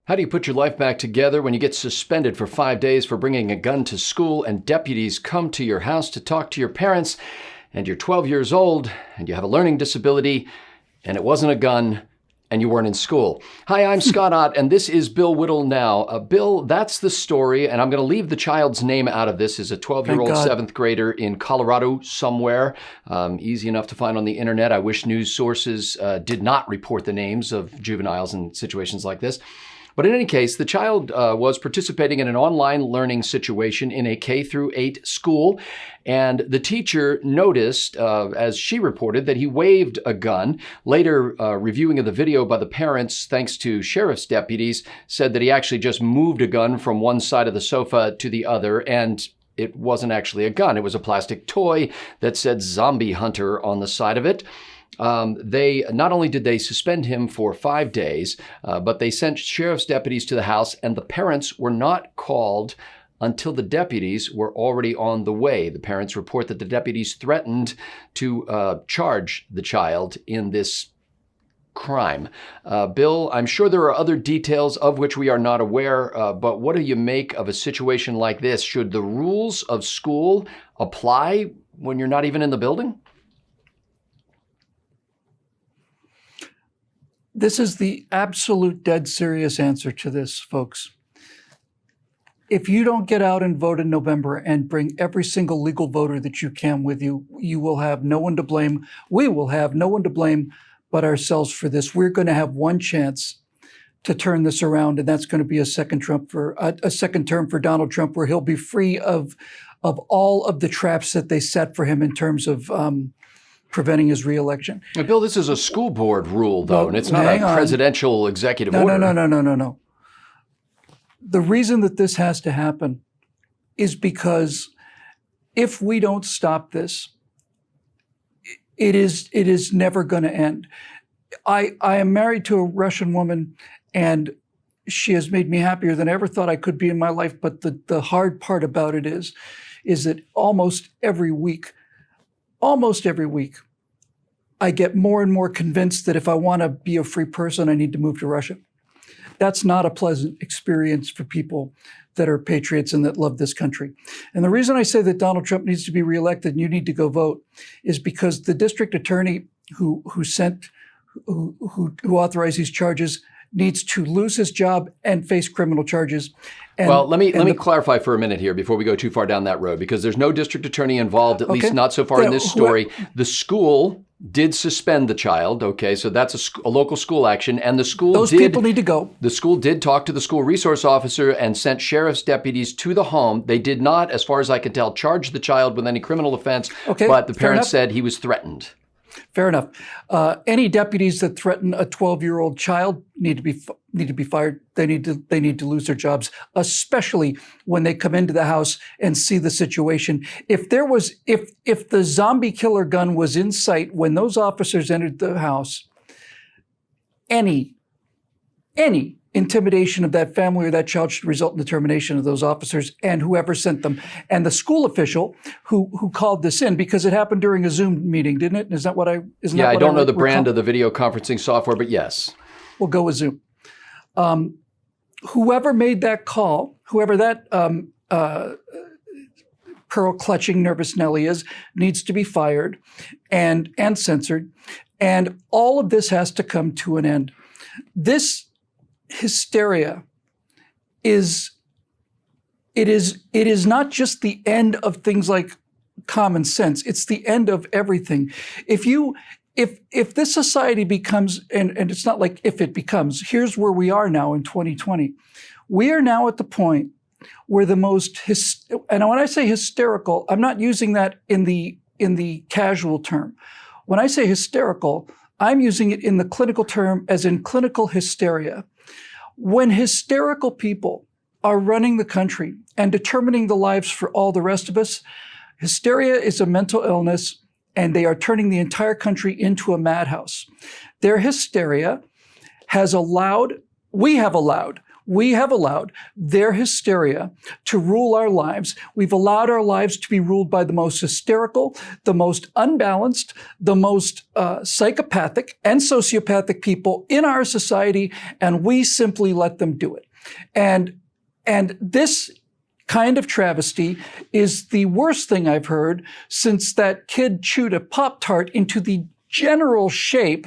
How do you put your life back together when you get suspended for 5 days for bringing a gun to school and deputies come to your house to talk to your parents and you're 12 years old and you have a learning disability and it wasn't a gun and you weren't in school? Hi, I'm Scott Ott and this is Bill Whittle Now. Bill, that's the story, and I'm going to leave the child's name out of this. Is a 12-year-old seventh grader in Colorado somewhere. Easy enough to find on the internet. I wish news sources did not report the names of juveniles in situations like this. But in any case, the child was participating in an online learning situation in a K-8 school, and the teacher noticed, as she reported, that he waved a gun. Later, reviewing of the video by the parents, thanks to sheriff's deputies, said that he actually just moved a gun from one side of the sofa to the other, and it wasn't actually a gun. It was a plastic toy that said "Zombie Hunter" on the side of it. They not only did they suspend him for 5 days, but they sent sheriff's deputies to the house, and the parents were not called until the deputies were already on the way. The parents report that the deputies threatened to charge the child in this crime. Bill, I'm sure there are other details of which we are not aware, but what do you make of a situation like this? Should the rules of school apply when you're not even in the building? This is the absolute dead serious answer to this, folks. If you don't get out and vote in November and bring every single legal voter that you can with you, you will have no one to blame. We will have no one to blame but ourselves for this. We're going to have one chance to turn this around, and that's going to be a second term for Donald Trump, where he'll be free of all of the traps that they set for him in terms of preventing his reelection. Now, Bill, this is a school board rule, though, and it's not a presidential executive order. No. The reason that this has to happen is because if we don't stop this, it is never going to end. I am married to a Russian woman, and she has made me happier than I ever thought I could be in my life. But the hard part about it is that almost every week, I get more and more convinced that if I want to be a free person, I need to move to Russia. That's not a pleasant experience for people that are patriots and that love this country. And the reason I say that Donald Trump needs to be reelected and you need to go vote is because the district attorney who authorized these charges needs to lose his job and face criminal charges. Well, let me clarify for a minute here before we go too far down that road, because there's no district attorney involved, at least not so far in this story. The school did suspend the child. Okay, so that's a local school action, and the school people need to go. The school did talk to the school resource officer and sent sheriff's deputies to the home. They did not, as far as I can tell, charge the child with any criminal offense. But the parents said he was threatened. Fair enough. Any deputies that threaten a 12-year-old child need to be fired. They need to lose their jobs, especially when they come into the house and see the situation. If the zombie killer gun was in sight when those officers entered the house, any intimidation of that family or that child should result in the termination of those officers and whoever sent them. And the school official who called this in, because it happened during a Zoom meeting, didn't it? I don't know the brand of the video conferencing software, but yes. We'll go with Zoom. Whoever made that call, whoever that pearl-clutching nervous Nelly is, needs to be fired and censored. And all of this has to come to an end. This hysteria is not just the end of things like common sense. It's the end of everything. If this society becomes, and it's not like if it becomes, here's where we are now in 2020. We are now at the point where the most, and when I say hysterical, I'm not using that in the casual term. When I say hysterical, I'm using it in the clinical term as in clinical hysteria. When hysterical people are running the country and determining the lives for all the rest of us, hysteria is a mental illness, and they are turning the entire country into a madhouse. Their hysteria has allowed We have allowed their hysteria to rule our lives. We've allowed our lives to be ruled by the most hysterical, the most unbalanced, the most psychopathic and sociopathic people in our society, and we simply let them do it. And this kind of travesty is the worst thing I've heard since that kid chewed a Pop-Tart into the general shape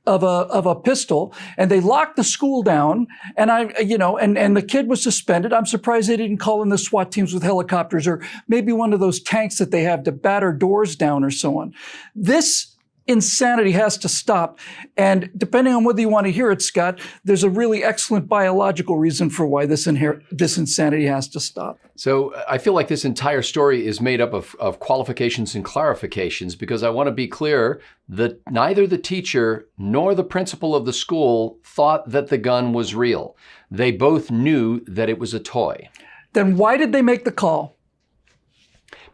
of a pistol, and they locked the school down, and and the kid was suspended. I'm surprised they didn't call in the SWAT teams with helicopters, or maybe one of those tanks that they have to batter doors down or so on. This insanity has to stop. And depending on whether you want to hear it, Scott, there's a really excellent biological reason for why this insanity has to stop. So I feel like this entire story is made up of qualifications and clarifications, because I want to be clear that neither the teacher nor the principal of the school thought that the gun was real. They both knew that it was a toy. Then why did they make the call?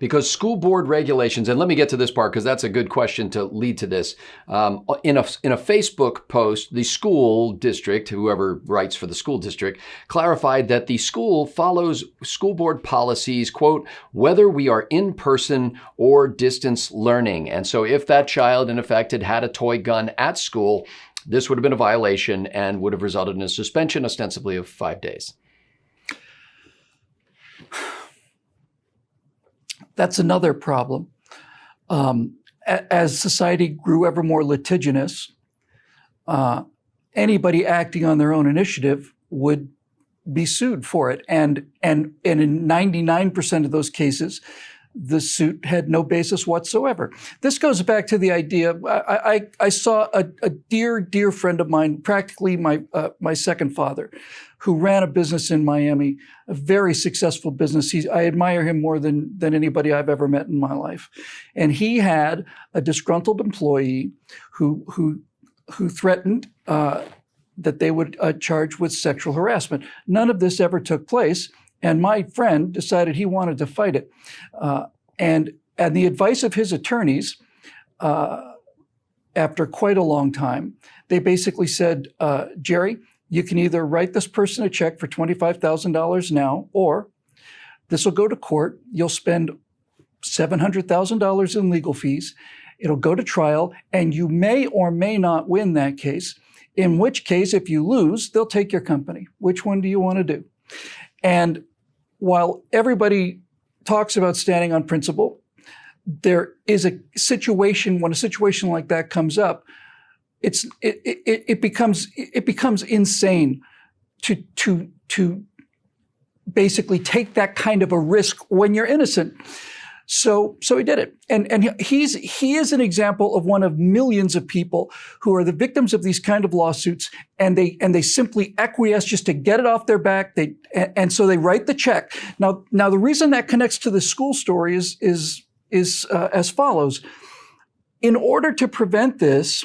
Because school board regulations, and let me get to this part because that's a good question to lead to this. In a Facebook post, the school district, whoever writes for the school district, clarified that the school follows school board policies, quote, whether we are in person or distance learning. And so if that child, in effect, had a toy gun at school, this would have been a violation and would have resulted in a suspension, ostensibly of 5 days. That's another problem. As society grew ever more litigious, anybody acting on their own initiative would be sued for it. And in 99% of those cases, the suit had no basis whatsoever. This goes back to the idea, I saw a dear friend of mine, practically my second father, who ran a business in Miami, a very successful business. I admire him more than anybody I've ever met in my life. And he had a disgruntled employee who threatened that they would charge with sexual harassment. None of this ever took place. And my friend decided he wanted to fight it. And the advice of his attorneys, after quite a long time, they basically said, Jerry, you can either write this person a check for $25,000 now, or this will go to court. You'll spend $700,000 in legal fees. It'll go to trial, and you may or may not win that case, in which case, if you lose, they'll take your company. Which one do you want to do? And while everybody talks about standing on principle, there is a situation, when a situation like that comes up, it becomes insane to basically take that kind of a risk when you're innocent. So he did it. And he is an example of one of millions of people who are the victims of these kind of lawsuits, and they simply acquiesce just to get it off their back. And so they write the check. Now the reason that connects to the school story is as follows. In order to prevent this,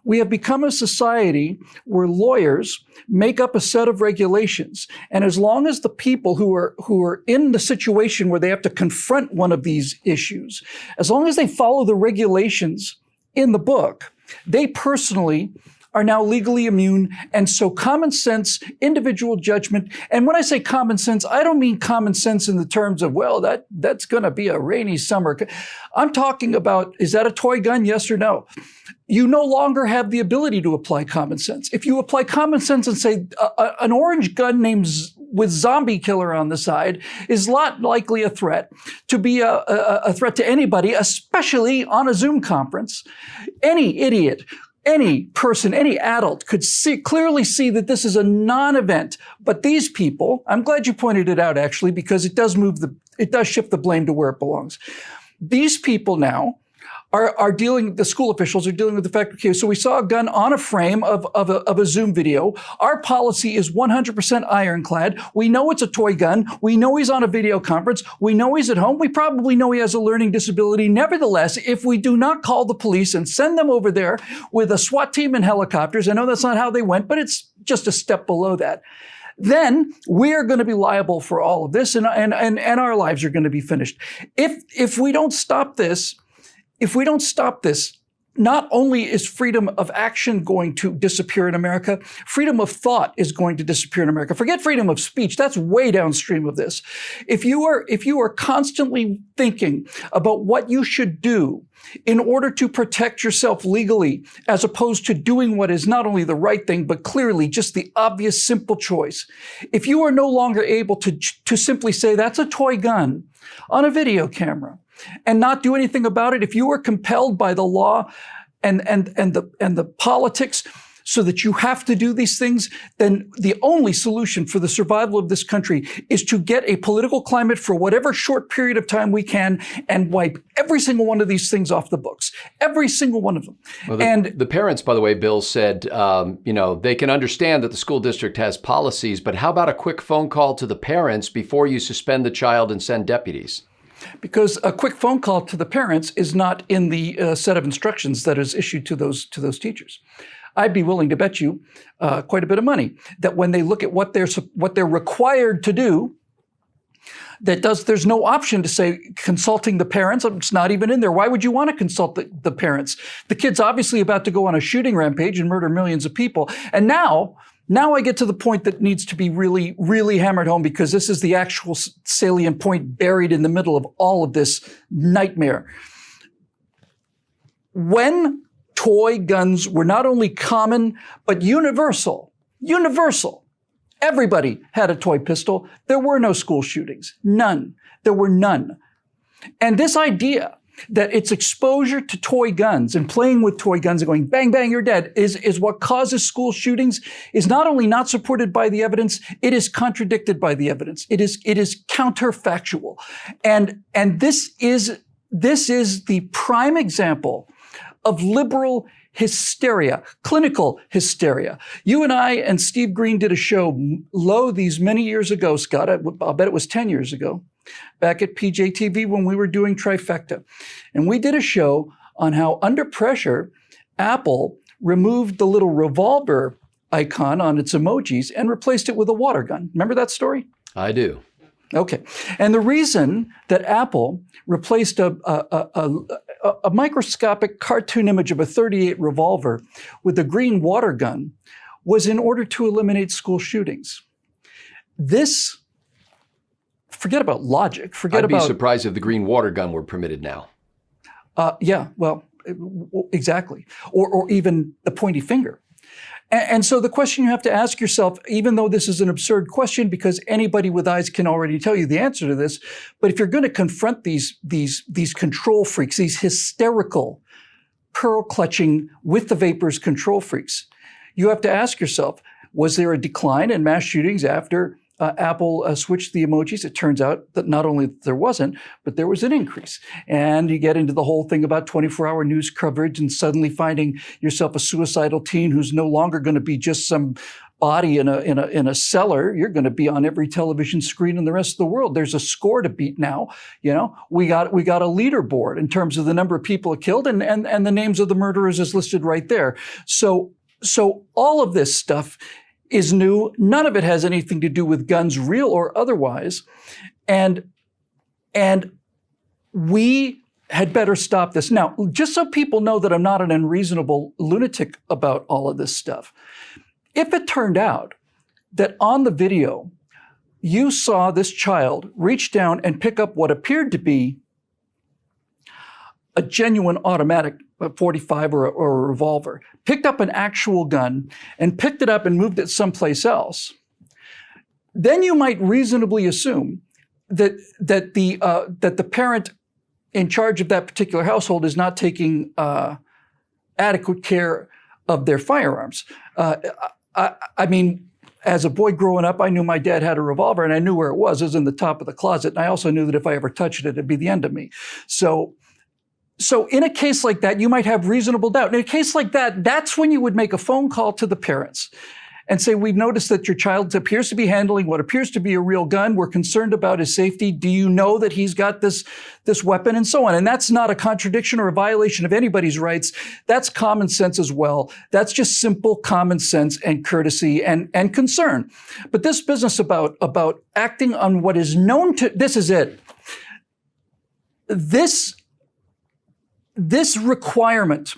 we have become a society where lawyers make up a set of regulations. And as long as the people who are in the situation where they have to confront one of these issues, as long as they follow the regulations in the book, they personally are now legally immune. And so common sense, individual judgment, and when I say common sense, I don't mean common sense in the terms of, well, that's going to be a rainy summer. I'm talking about, is that a toy gun? Yes or no? You no longer have the ability to apply common sense. If you apply common sense and say an orange gun named with zombie killer on the side is not likely a threat to be a threat to anybody, especially on a Zoom conference, any idiot, any person, any adult could clearly see that this is a non-event. But these people, I'm glad you pointed it out actually, because it does shift the blame to where it belongs. These people now the school officials are dealing with the fact, okay, so we saw a gun on a frame of a Zoom video. Our policy is 100% ironclad. We know it's a toy gun. We know he's on a video conference. We know he's at home. We probably know he has a learning disability. Nevertheless, if we do not call the police and send them over there with a SWAT team and helicopters, I know that's not how they went, but it's just a step below that, then we are going to be liable for all of this, and our lives are going to be finished. If we don't stop this, not only is freedom of action going to disappear in America, freedom of thought is going to disappear in America. Forget freedom of speech. That's way downstream of this. If you are constantly thinking about what you should do in order to protect yourself legally, as opposed to doing what is not only the right thing, but clearly just the obvious, simple choice, if you are no longer able to simply say, that's a toy gun on a video camera, and not do anything about it, if you are compelled by the law and the politics so that you have to do these things, then the only solution for the survival of this country is to get a political climate for whatever short period of time we can and wipe every single one of these things off the books. Every single one of them. Well, the parents, by the way, Bill said, they can understand that the school district has policies, but how about a quick phone call to the parents before you suspend the child and send deputies? Because a quick phone call to the parents is not in the set of instructions that is issued to those teachers. I'd be willing to bet you quite a bit of money that when they look at what they're required to do, there's no option to say consulting the parents. It's not even in there. Why would you want to consult the parents? The kid's obviously about to go on a shooting rampage and murder millions of people. And now I get to the point that needs to be really, really hammered home, because this is the actual salient point buried in the middle of all of this nightmare. When toy guns were not only common, but universal, everybody had a toy pistol, there were no school shootings. None. There were none. And this idea that it's exposure to toy guns and playing with toy guns and going, bang, bang, you're dead, is what causes school shootings, is not only not supported by the evidence, it is contradicted by the evidence. It is counterfactual. And this is the prime example of liberal hysteria, clinical hysteria. You and I and Steve Green did a show these many years ago, Scott. I'll bet it was 10 years ago, back at PJTV when we were doing Trifecta. And we did a show on how under pressure, Apple removed the little revolver icon on its emojis and replaced it with a water gun. Remember that story? I do. Okay. And the reason that Apple replaced a microscopic cartoon image of a .38 revolver with a green water gun was in order to eliminate school shootings. This, forget about logic, I'd be surprised if the green water gun were permitted now. Yeah, well, exactly. Or even the pointy finger. And so the question you have to ask yourself, even though this is an absurd question, because anybody with eyes can already tell you the answer to this, but if you're going to confront these control freaks, these hysterical, pearl-clutching, with the vapors control freaks, you have to ask yourself, was there a decline in mass shootings after Apple switched the emojis? It turns out that not only there wasn't, but there was an increase. And you get into the whole thing about 24-hour news coverage and suddenly finding yourself a suicidal teen who's no longer going to be just some body in a cellar. You're going to be on every television screen in the rest of the world. There's a score to beat now. We got a leaderboard in terms of the number of people killed, and the names of the murderers is listed right there. So all of this stuff is new. None of it has anything to do with guns, real or otherwise. And we had better stop this. Now, just so people know that I'm not an unreasonable lunatic about all of this stuff, if it turned out that on the video, you saw this child reach down and pick up what appeared to be a genuine automatic 45 or a revolver, picked up an actual gun and picked it up and moved it someplace else, then you might reasonably assume that the parent in charge of that particular household is not taking adequate care of their firearms. I mean, as a boy growing up, I knew my dad had a revolver and I knew where it was. It was in the top of the closet. And I also knew that if I ever touched it, it'd be the end of me. So in a case like that, you might have reasonable doubt. In a case like that, that's when you would make a phone call to the parents and say, we've noticed that your child appears to be handling what appears to be a real gun. We're concerned about his safety. Do you know that he's got this weapon, and so on? And that's not a contradiction or a violation of anybody's rights. That's common sense as well. That's just simple common sense and courtesy and concern. But this business about acting on what is known to, this is it. This requirement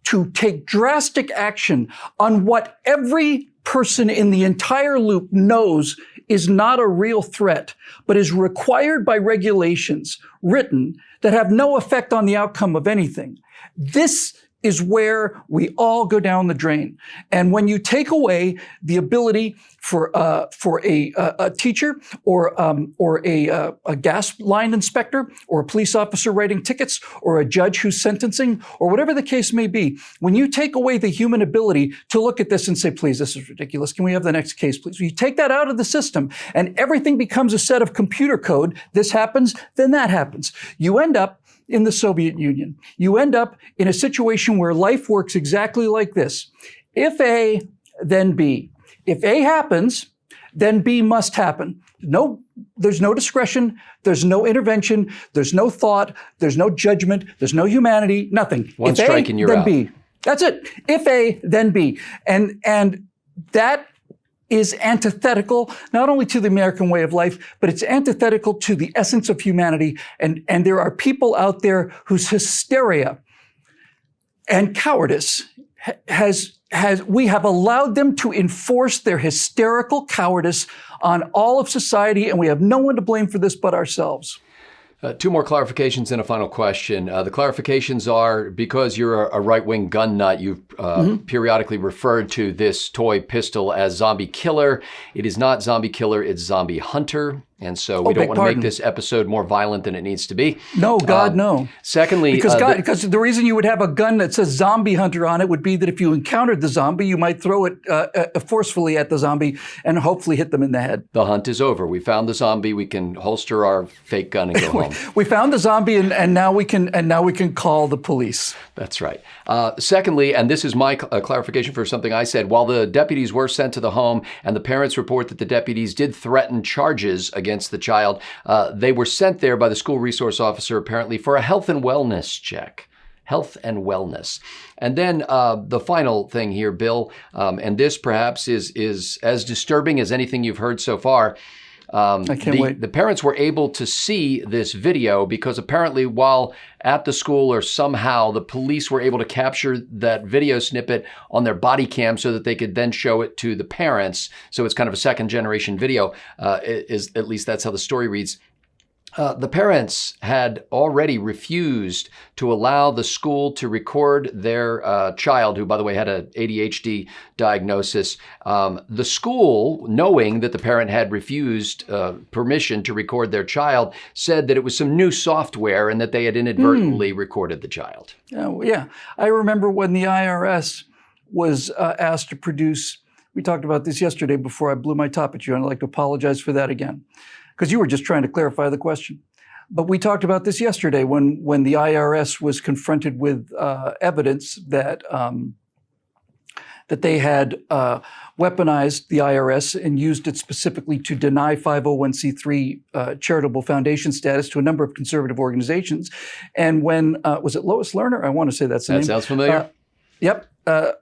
to take drastic action on what every person in the entire loop knows is not a real threat, but is required by regulations written that have no effect on the outcome of anything. This is where we all go down the drain. And when you take away the ability for a teacher or a gas line inspector or a police officer writing tickets or a judge who's sentencing or whatever the case may be, when you take away the human ability to look at this and say, please, this is ridiculous. Can we have the next case, please? You take that out of the system and everything becomes a set of computer code. This happens, then that happens. You end up in the Soviet Union. You end up in a situation where life works exactly like this. If A, then B. If A happens, then B must happen. There's no discretion, there's no intervention, there's no thought, there's no judgment, there's no humanity, nothing. One if strike A, and you're then out. B. That's it. If A, then B. And that is antithetical not only to the American way of life, but it's antithetical to the essence of humanity. And there are people out there whose hysteria and cowardice we have allowed them to enforce their hysterical cowardice on all of society, and we have no one to blame for this but ourselves. Two more clarifications and a final question. The clarifications are, because you're a right-wing gun nut, you've periodically referred to this toy pistol as Zombie Killer. It is not Zombie Killer, it's Zombie Hunter. And so we don't want to make this episode more violent than it needs to be. No, God, no. Secondly, because the reason you would have a gun that says Zombie Hunter on it would be that if you encountered the zombie, you might throw it forcefully at the zombie and hopefully hit them in the head. The hunt is over. We found the zombie. We can holster our fake gun and go home. We found the zombie, and now we can call the police. That's right. Secondly, and this is my clarification for something I said, while the deputies were sent to the home and the parents report that the deputies did threaten charges against the child, they were sent there by the school resource officer apparently for a health and wellness check. Health and wellness. And then the final thing here, Bill, and this perhaps is as disturbing as anything you've heard so far. I can't wait. The parents were able to see this video because apparently while at the school or somehow the police were able to capture that video snippet on their body cam so that they could then show it to the parents. So it's kind of a second generation video, at least that's how the story reads. The parents had already refused to allow the school to record their child, who, by the way, had an ADHD diagnosis. The school, knowing that the parent had refused permission to record their child, said that it was some new software and that they had inadvertently recorded the child. Yeah. I remember when the IRS was asked to produce, we talked about this yesterday before I blew my top at you, and I'd like to apologize for that again, because you were just trying to clarify the question. But we talked about this yesterday when the IRS was confronted with evidence that that they had weaponized the IRS and used it specifically to deny 501c3 charitable foundation status to a number of conservative organizations. And when, was it Lois Lerner? I want to say that's the name. That sounds familiar. Yep.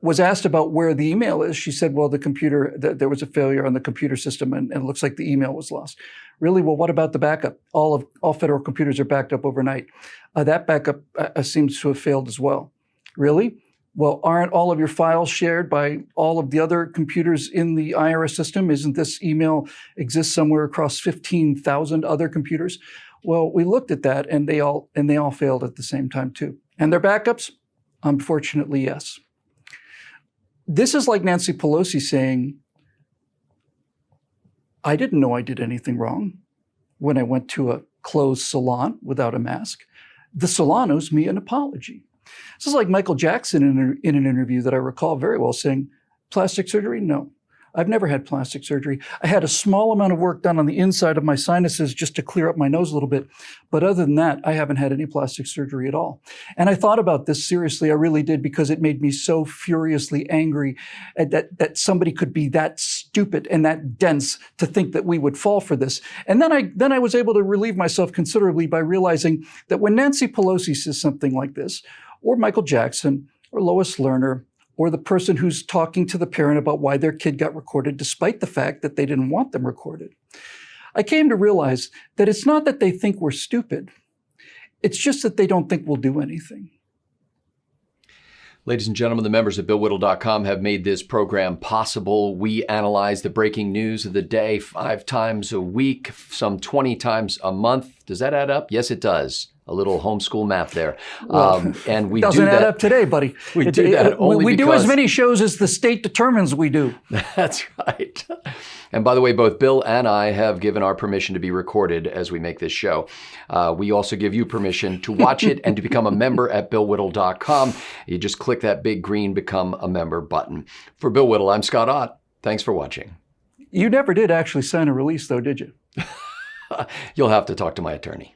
Was asked about where the email is. She said, well, the computer, there was a failure on the computer system and it looks like the email was lost. Really? Well, what about the backup? All federal computers are backed up overnight. That backup seems to have failed as well. Really? Well, aren't all of your files shared by all of the other computers in the IRS system? Isn't this email exist somewhere across 15,000 other computers? Well, we looked at that and they all failed at the same time too. And their backups? Unfortunately, yes. This is like Nancy Pelosi saying, I didn't know I did anything wrong when I went to a closed salon without a mask. The salon owes me an apology. This is like Michael Jackson in an interview that I recall very well saying, plastic surgery? No. I've never had plastic surgery. I had a small amount of work done on the inside of my sinuses just to clear up my nose a little bit. But other than that, I haven't had any plastic surgery at all. And I thought about this seriously. I really did, because it made me so furiously angry that somebody could be that stupid and that dense to think that we would fall for this. And then I was able to relieve myself considerably by realizing that when Nancy Pelosi says something like this, or Michael Jackson, or Lois Lerner, or the person who's talking to the parent about why their kid got recorded, despite the fact that they didn't want them recorded, I came to realize that it's not that they think we're stupid. It's just that they don't think we'll do anything. Ladies and gentlemen, the members of BillWhittle.com have made this program possible. We analyze the breaking news of the day 5 times a week, some 20 times a month. Does that add up? Yes, it does. A little homeschool math there. Well, and we doesn't do that, add up today, buddy. We do that only we do because as many shows as the state determines we do. That's right. And by the way, both Bill and I have given our permission to be recorded as we make this show. We also give you permission to watch it and to become a member at BillWhittle.com. You just click that big green Become a Member button. For Bill Whittle, I'm Scott Ott. Thanks for watching. You never did actually sign a release, though, did you? You'll have to talk to my attorney.